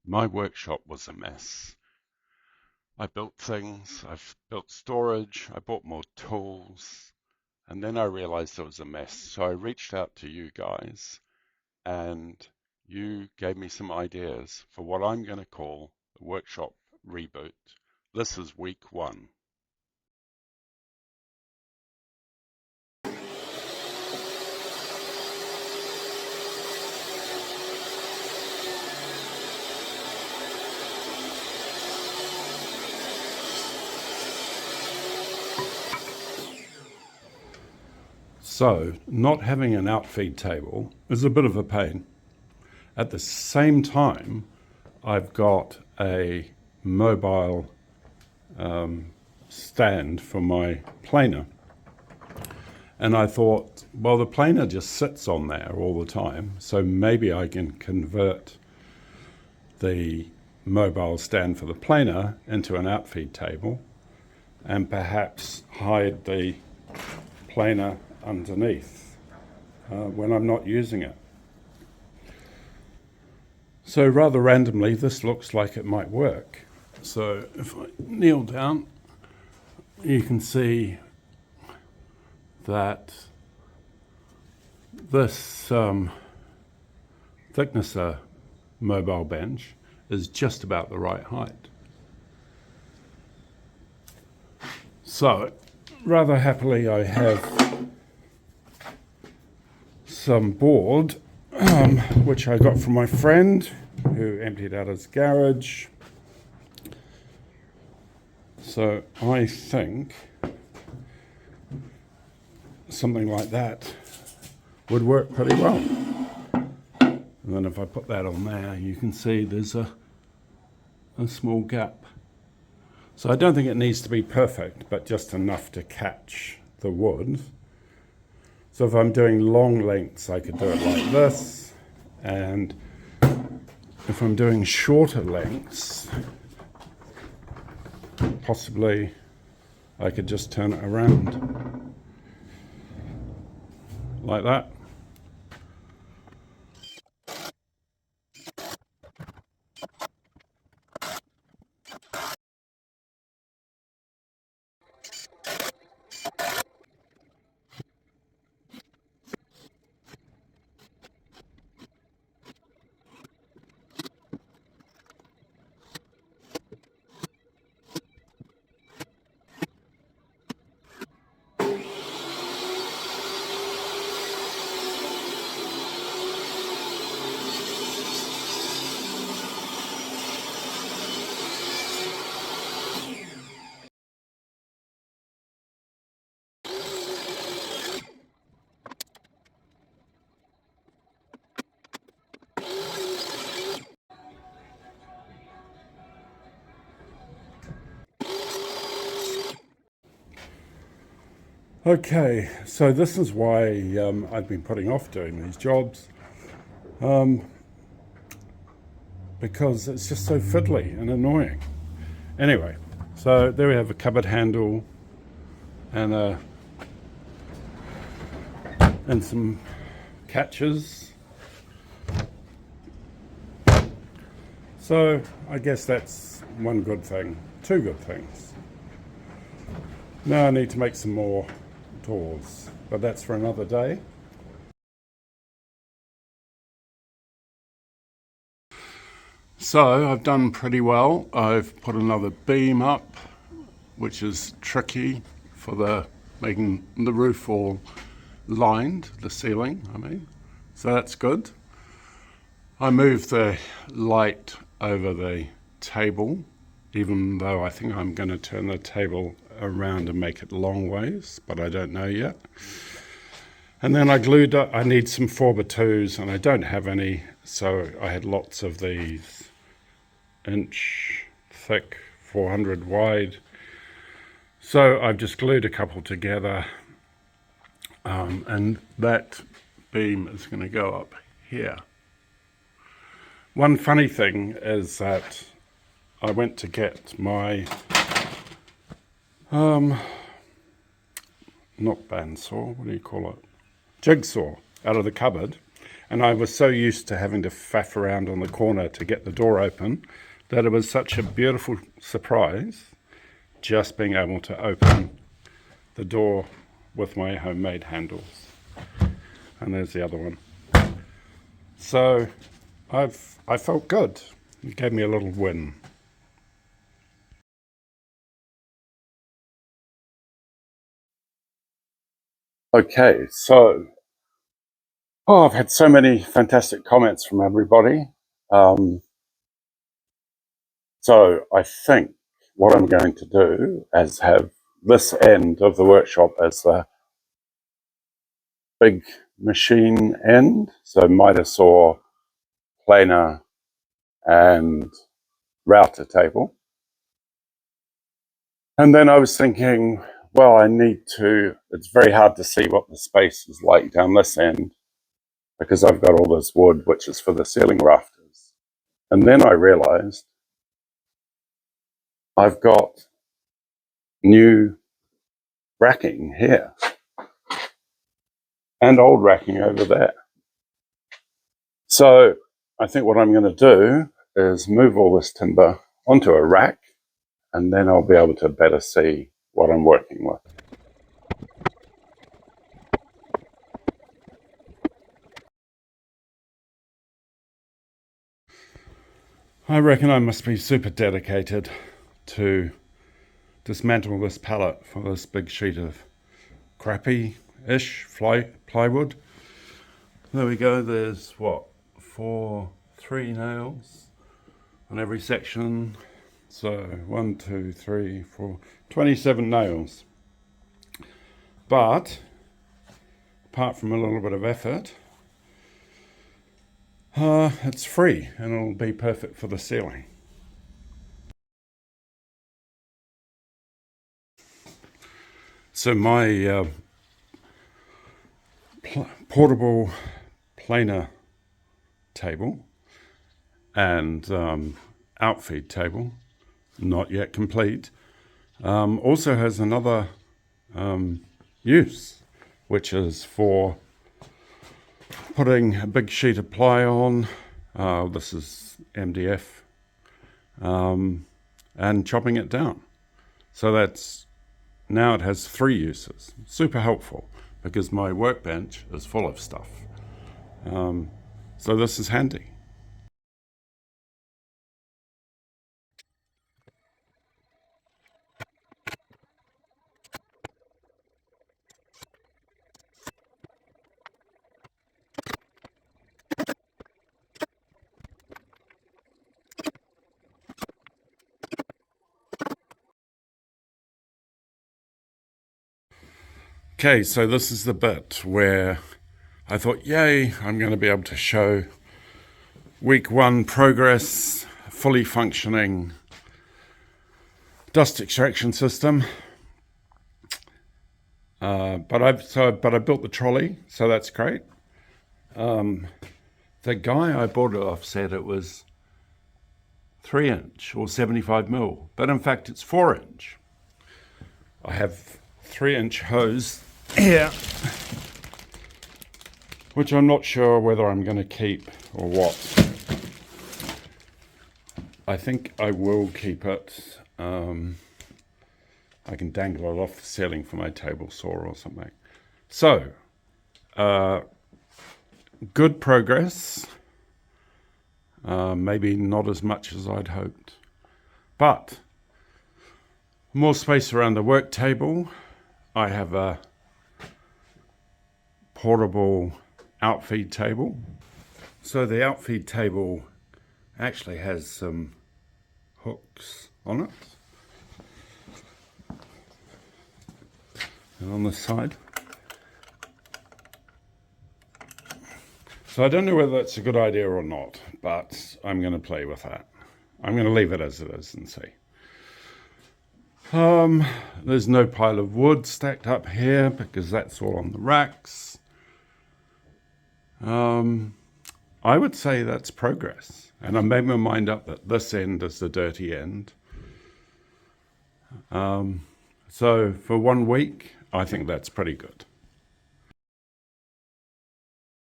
My workshop was a mess. I built things, I've built storage, I bought more tools, and then I realized it was a mess. So I reached out to you guys, and you gave me some ideas for what I'm going to call a workshop reboot. This is week one. So, not having an outfeed table is a bit of a pain. At the same time, I've got a mobile stand for my planer. And I thought, well, the planer just sits on there all the time, so maybe I can convert the mobile stand for the planer into an outfeed table and perhaps hide the planer underneath when I'm not using it. So rather randomly, this looks like it might work. So if I kneel down, you can see that this thicknesser mobile bench is just about the right height. So rather happily, I have some board which I got from my friend who emptied out his garage. So I think something like that would work pretty well. And then if I put that on there, you can see there's a small gap. So I don't think it needs to be perfect, but just enough to catch the wood. So if I'm doing long lengths, I could do it like this. And if I'm doing shorter lengths, possibly I could just turn it around like that. Okay, so this is why I've been putting off doing these jobs, because it's just so fiddly and annoying. Anyway, so there we have a cupboard handle and some catches. So I guess that's one good thing, two good things. Now I need to make some more doors, but that's for another day. So I've done pretty well. I've put another beam up, which is tricky for making the roof all lined, the ceiling, I mean. So that's good. I moved the light over the table, even though I think I'm going to turn the table around and make it long ways, but I don't know yet. And then I glued up, I need some 4x2s and I don't have any, so I had lots of these inch thick, 400 wide. So I've just glued a couple together, and that beam is going to go up here. One funny thing is that I went to get my not bandsaw, what do you call it? Jigsaw out of the cupboard, And I was so used to having to faff around on the corner to get the door open that it was such a beautiful surprise just being able to open the door with my homemade handles. And there's the other one. So I felt good. It gave me a little win. Okay, so I've had so many fantastic comments from everybody. So I think what I'm going to do is have this end of the workshop as the big machine end. So miter saw, planer, and router table. And then I was thinking, well, it's very hard to see what the space is like down this end because I've got all this wood, which is for the ceiling rafters. And then I realized I've got new racking here and old racking over there. So I think what I'm going to do is move all this timber onto a rack, and then I'll be able to better see what I'm working with. I reckon I must be super dedicated to dismantle this pallet for this big sheet of crappy-ish plywood. There we go, there's what, 3 nails on every section. So 1, 2, 3, 4, 27 nails. But apart from a little bit of effort, it's free and it'll be perfect for the ceiling. So my portable planer table and outfeed table, not yet complete, also has another use, which is for putting a big sheet of ply on. This is MDF, and chopping it down. So now it has 3 uses. Super helpful because my workbench is full of stuff. So this is handy. Okay, so this is the bit where I thought, yay, I'm going to be able to show week 1 progress, fully functioning dust extraction system. But I built the trolley, so that's great. The guy I bought it off said it was 3-inch or 75 mil, but in fact it's 4-inch. I have 3-inch hose here, which I'm not sure whether I'm going to keep or what. I think I will keep it. I can dangle it off the ceiling for my table saw or something. So, good progress. Maybe not as much as I'd hoped, but more space around the work table. I have a portable outfeed table. So the outfeed table actually has some hooks on it. And on this side. So I don't know whether that's a good idea or not, but I'm going to play with that. I'm going to leave it as it is and see. There's no pile of wood stacked up here because that's all on the racks. I would say that's progress. And I made my mind up that this end is the dirty end. So for 1 week, I think that's pretty good.